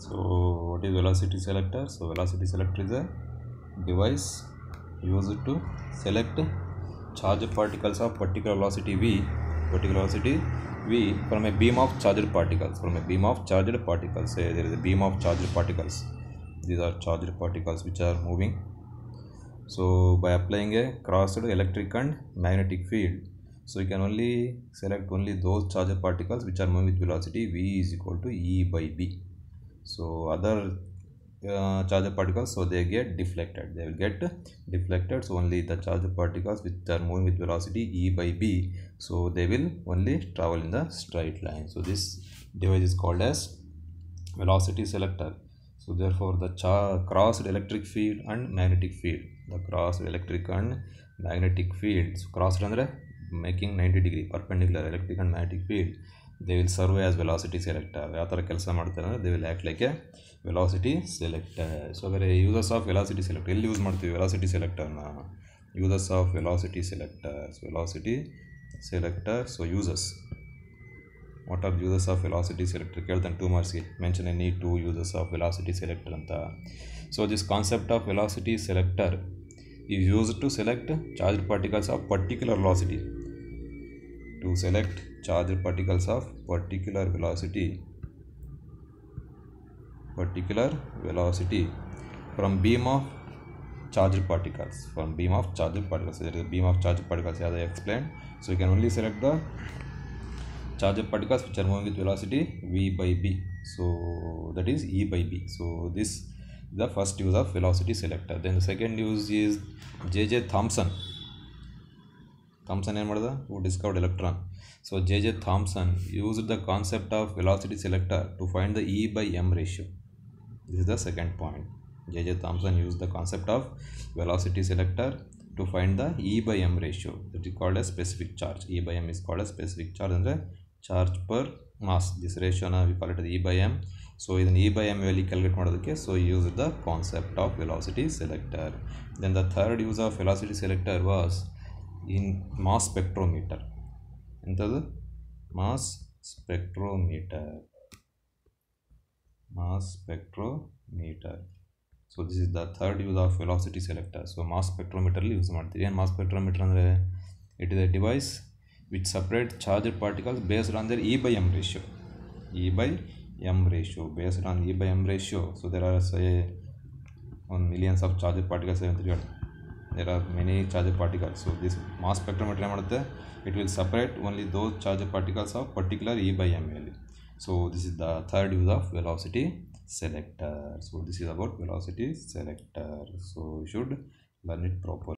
So what is velocity selector? So velocity selector is a device used to select charged particles of particular velocity v from a beam of charged particles. Say there is a beam of charged particles. These are charged particles which are moving. So by applying a crossed electric and magnetic field, so you can only select only those charged particles which are moving with velocity v is equal to E by b. So other charged particles, so they will get deflected. So only the charged particles which are moving with velocity E by b, so they will only travel in the straight line. So this device is called as velocity selector. So therefore the crossed electric field and magnetic field, so crossed andre making 90 degree perpendicular electric and magnetic field, they will serve as velocity selector. They will act like a velocity selector. So uses of velocity selector, use velocity selector na uses of velocity selector. So uses, what are uses of velocity selector? Kelthan 2 marks mention any 2 uses of velocity selector anta. So this concept of velocity selector is used to select charged particles of particular velocity. To select charged particles of particular velocity from beam of charged particles. So there is a beam of charged particles as I explained. So you can only select the charged particles which are moving with velocity v by b, so that is E by b. So this is the first use of velocity selector. Then the second use is J.J. Thomson who discovered electron. So J.J. Thomson used the concept of velocity selector to find the E by m ratio. This is the second point. J.J. Thomson used the concept of velocity selector to find the E by m ratio, that is called as specific charge. E by m is called as specific charge and the charge per mass. This ratio we call it as E by m. So in E by m value calculate madodakke, so use the concept of velocity selector. Then the third use of velocity selector was in mass spectrometer. Mass spectrometer. So this is the third use of velocity selector. So mass spectrometer use ಮಾಡ್ತೀವಿ. Mass spectrometer ಅಂದ್ರೆ it is a device which separates charged particles based on their E by m ratio. Based on E by m ratio. So there are say on millions of charged particles. There are many charged particles. So this mass spectrometer it will separate only those charged particles of particular E by m value. So this is the third use of velocity selector. So this is about velocity selector. So you should learn it properly.